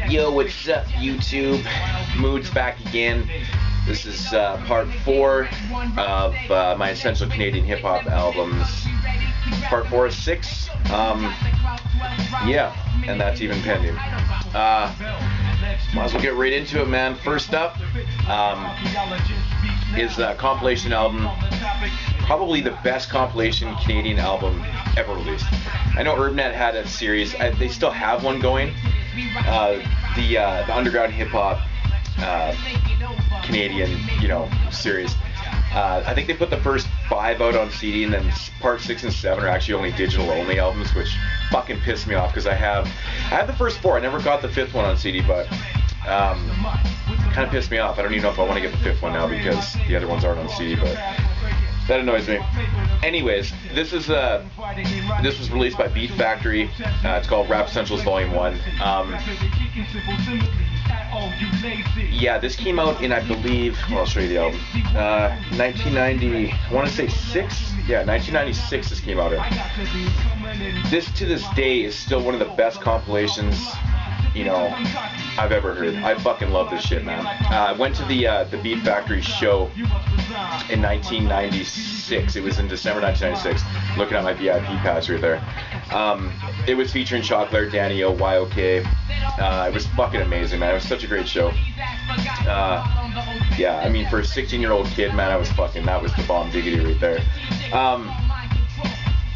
Yo, what's up, YouTube? Mood's back again. This is part 4 of my Essential Canadian Hip Hop albums. Part 4 of 6. Yeah, and that's even pending. Might as well get right into it, man. First up is a compilation album. Probably the best compilation Canadian album ever released. I know UrbNet had a series. They still have one going. The underground hip hop Canadian, series. I think they put the first 5 out on CD, and then part 6 and 7 are actually only digital only albums, which fucking pissed me off because I have the first 4. I never got the 5th one on CD, but kind of pissed me off. I don't even know if I want to get the 5th one now because the other ones aren't on CD, but that annoys me. Anyways, this was released by Beat Factory. It's called Rap Essentials Volume 1. Yeah, this came out in, I believe, well, I'll show you the album, 1990, I want to say 6? Yeah, 1996 this came out in. This, to this day, is still one of the best compilations, I've ever heard. I fucking love this shit, man. I went to the Beat Factory show in 1996. It was in December 1996. Looking at my VIP pass right there. It was featuring Chocolate, Danny O, YOK. It was fucking amazing, man. It was such a great show. Yeah, I mean, for a 16-year-old kid, man, that was the bomb diggity right there.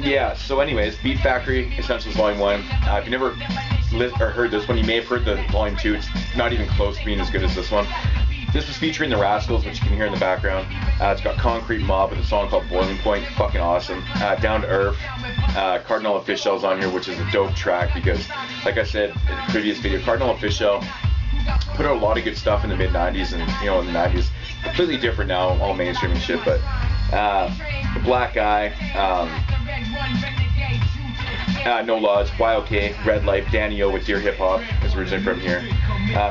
Yeah, so anyways, Beat Factory, Essentials Volume 1. If you never heard this one, you may have heard the Volume 2. It's not even close to being as good as this one. This was featuring the Rascals, which you can hear in the background. It's got Concrete Mob with a song called Boiling Point, fucking awesome. Down to Earth, Cardinal Official's on here, which is a dope track because, like I said in the previous video, Cardinal Official put out a lot of good stuff in the mid-90s and, in the 90s. Completely different now, all mainstream and shit, but The Black Eye, No Laws, YOK, Red Life, Danny O with Dear Hip Hop is originally from here.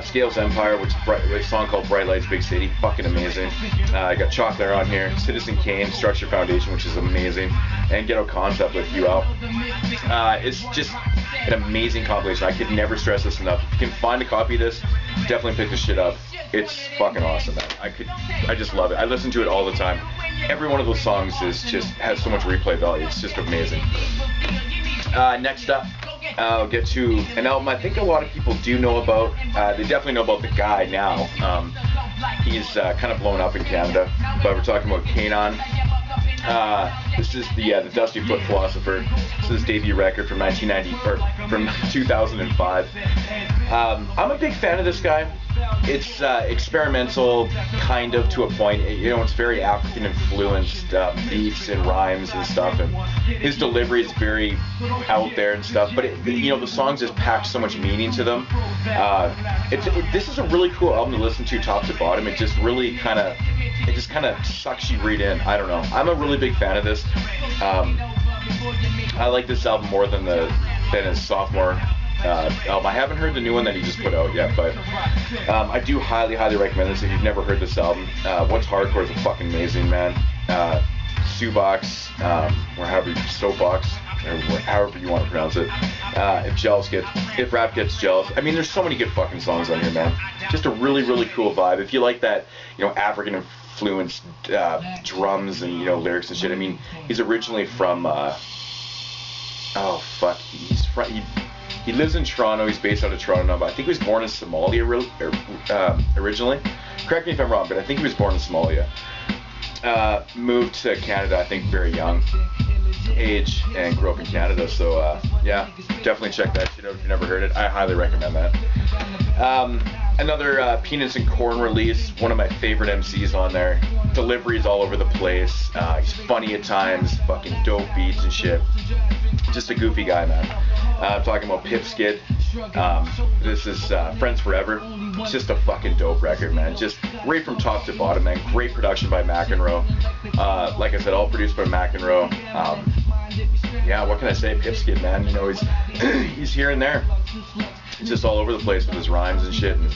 Scales Empire, which is a song called Bright Lights, Big City, fucking amazing. I got Chocolate on here, Citizen Kane, Structure Foundation, which is amazing, and Ghetto Concept with You Out. It's just an amazing compilation. I could never stress this enough. If you can find a copy of this, definitely pick this shit up. It's fucking awesome, man. I just love it. I listen to it all the time. Every one of those songs has so much replay value. It's just amazing. Next up, I'll get to an album I think a lot of people do know about. They definitely know about the guy now. He's kind of blown up in Canada, but we're talking about K'naan. This is the Dusty Foot Philosopher. This is his debut record from 2005. I'm a big fan of this guy. It's experimental, kind of, to a point. It's very African influenced beats and rhymes and stuff, and his delivery is very out there and stuff. But the songs just pack so much meaning to them. This is a really cool album to listen to top to bottom. It just really kind of sucks you right in. I don't know. I'm a really big fan of this. I like this album more than his sophomore album. I haven't heard the new one that he just put out yet, but I do highly recommend this if you've never heard this album. What's Hardcore is fucking amazing, man. Subox, or Soapbox, or however you want to pronounce it. If Rap Gets Jealous. I mean, there's so many good fucking songs on here, man. Just a really cool vibe. If you like that, African influenced drums and lyrics and shit. I mean, he's originally from he lives in Toronto. He's based out of Toronto now, but I think he was born in Somalia originally. Correct me if I'm wrong, but I think he was born in Somalia. Moved to Canada, I think, very young age, and grew up in Canada. So yeah, definitely check that shit out if you've never heard it. I highly recommend that. Another Peanuts and Corn release. One of my favorite MCs on there. Deliveries all over the place. He's funny at times. Fucking dope beats and shit. Just a goofy guy, man. I'm talking about Pipskid. This is Friends Forever. It's just a fucking dope record, man. Just great from top to bottom, man. Great production by McEnroe. Like I said, all produced by McEnroe. Yeah, what can I say? Pipskid, man. He's here and there. It's just all over the place with his rhymes and shit. And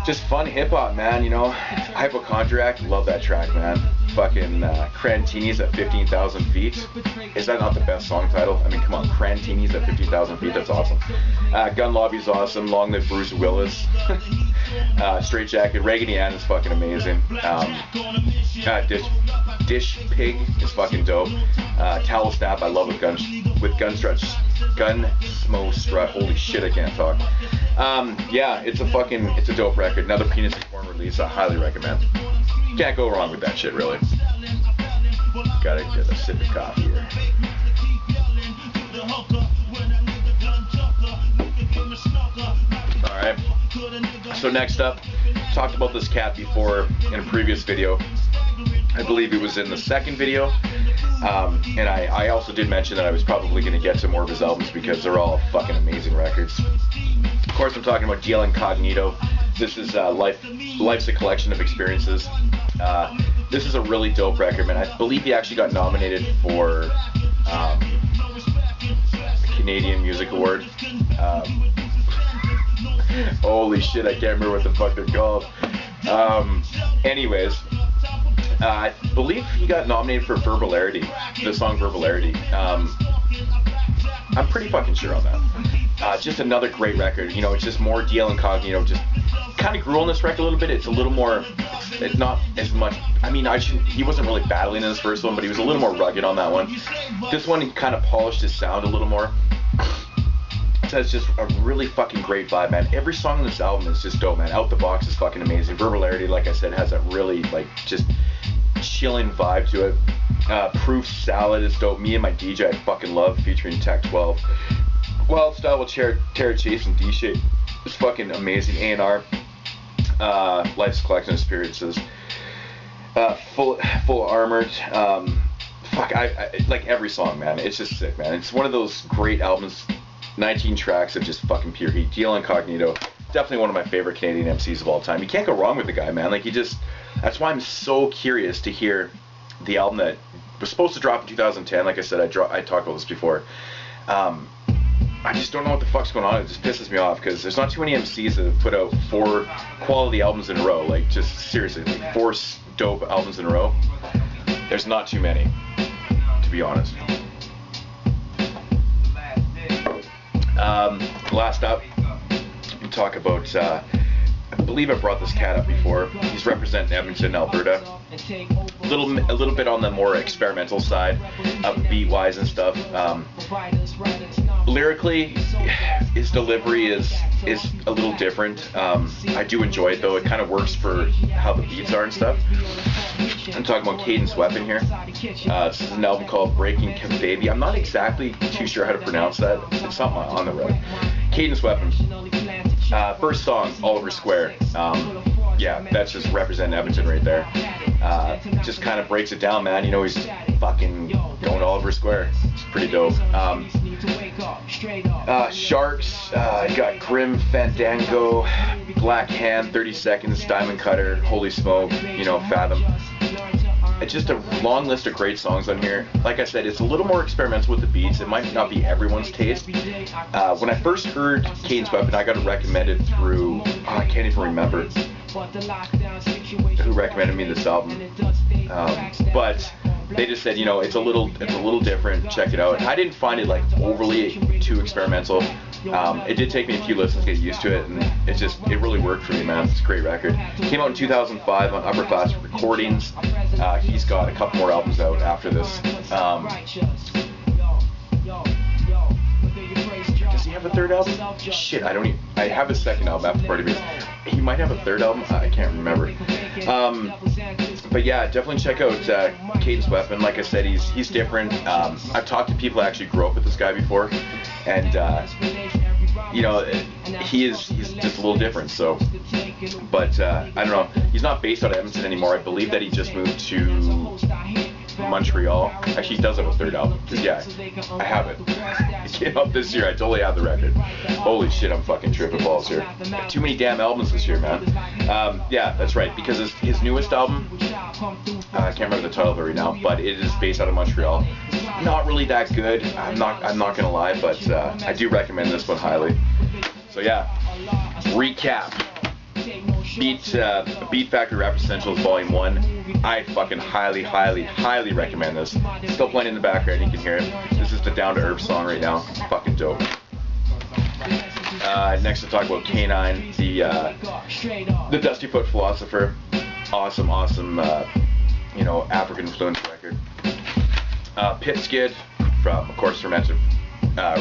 just fun hip hop, man. Hypochondriac, love that track, man. fucking Crantini's at 15,000 feet. Is that not the best song title? I mean, come on, Crantini's at 15,000 feet. That's awesome. Gun Lobby's awesome. Long Live Bruce Willis. Straight Jacket. Reagan is fucking amazing. Dish Pig is fucking dope. Towel Snap I love with Gunsmo Strut. Holy shit, I can't talk. Yeah, it's a dope record. Another Penis and Corn release I highly recommend. Can't go wrong with that shit, really. Gotta get a sip of coffee here. Alright, so next up, talked about this cat before in a previous video. I believe it was in the second video. And I also did mention that I was probably going to get to more of his albums because they're all fucking amazing records. Of course, I'm talking about DL Incognito. This is Life's a Collection of Experiences. This is a really dope record, man. I believe he actually got nominated for the Canadian Music Award. Holy shit, I can't remember what the fuck they're called. Anyways, I believe he got nominated for Verbalarity, the song Verbalarity. I'm pretty fucking sure on that. Just another great record. You know, it's just more DL Incognito. Just kind of grew on this record a little bit. It's a little more, it's not as much, I mean, he wasn't really battling in his first one, but he was a little more rugged on that one. This one, he kind of polished his sound a little more. So it's just a really fucking great vibe, man. Every song on this album is just dope, man. Out the Box is fucking amazing. Verbalarity, like I said, has that really, like, just chilling vibe to it. Proof Salad is dope. Me and My DJ I fucking love, featuring Tech 12. Wild Style with Tara Chase and D-Shape is fucking amazing. A&R, Life's Collection of Experiences. Full Armored. Fuck, I like every song, man. It's just sick, man. It's one of those great albums. 19 tracks of just fucking pure heat. DL Incognito, definitely one of my favorite Canadian MCs of all time. You can't go wrong with the guy, man. Like, that's why I'm so curious to hear the album that was supposed to drop in 2010. Like I said, I talked about this before. I just don't know what the fuck's going on. It just pisses me off because there's not too many MCs that have put out 4 quality albums in a row. Like, just seriously, like 4 dope albums in a row. There's not too many, to be honest. Last up, we talk about, I believe I brought this cat up before. He's representing Edmonton, Alberta. A little bit on the more experimental side, beat-wise and stuff. Lyrically, his delivery is a little different. I do enjoy it, though. It kind of works for how the beats are and stuff. I'm talking about Cadence Weapon here. This is an album called Breaking Baby. I'm not exactly too sure how to pronounce that. It's something on the road. Cadence Weapon. First song, Oliver Square. Yeah, that's just representing Edmonton right there. Just kind of breaks it down, man. You know, he's fucking going to Oliver Square. It's pretty dope. Sharks, got Grim Fandango, Black Hand, 30 Seconds, Diamond Cutter, Holy Smoke, you know, Fathom. It's just a long list of great songs on here. Like I said, it's a little more experimental with the beats. It might not be everyone's taste. When I first heard Cadence Weapon, I got it recommended through, I can't even remember who recommended me this album. But they just said, you know, it's a little different. Check it out. I didn't find it like overly too experimental. It did take me a few listens to get used to it, and it really worked for me, man. It's a great record. Came out in 2005 on Upper Class Recordings. He's got a couple more albums out after this. Does he have a third album? Shit, I have his second album after Party Beats. He might have a third album. I can't remember. But yeah, definitely check out Cadence Weapon. Like I said, he's different. I've talked to people that actually grew up with this guy before, and you know, he's just a little different. So, but I don't know. He's not based out of Edmonton anymore. I believe that he just moved to Montreal. Actually, he does have a third album. Yeah, I have it. It came out this year. I totally have the record. Holy shit, I'm fucking tripping balls here. Too many damn albums this year, man. Yeah, that's right. Because his newest album, I can't remember the title of it right now, but it is based out of Montreal. Not really that good. I'm not gonna lie, but I do recommend this one highly. So yeah, recap. Beat Factory Rap Essentials Volume 1. I fucking highly recommend this. Still playing in the background, you can hear it. This is the Down to Earth song right now. Fucking dope. Next to talk about K9, the Dusty Foot Philosopher. Awesome, you know, African influenced record. Pit Skid from, of course, Fermented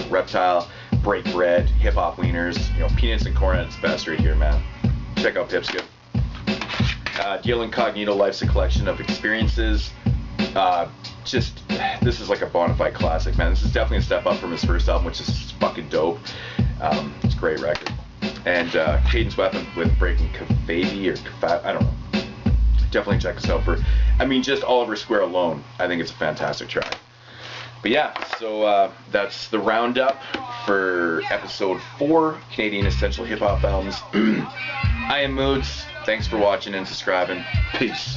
Reptile, Break Bread, Hip Hop Wieners, you know, Peanuts and Corn at its best right here, man. Check out Pip Skid. Deal Incognito Life's a collection of experiences. This is like a bona fide classic, man. This is definitely a step up from his first album, which is fucking dope. It's a great record. And Cadence Weapon with Breaking Cavady or Cafat, I don't know. Definitely check this out for, I mean, just Oliver Square alone. I think it's a fantastic track. But yeah, so that's the roundup for episode 4, Canadian Essential Hip Hop Albums. I am Moods. Thanks for watching and subscribing. Peace.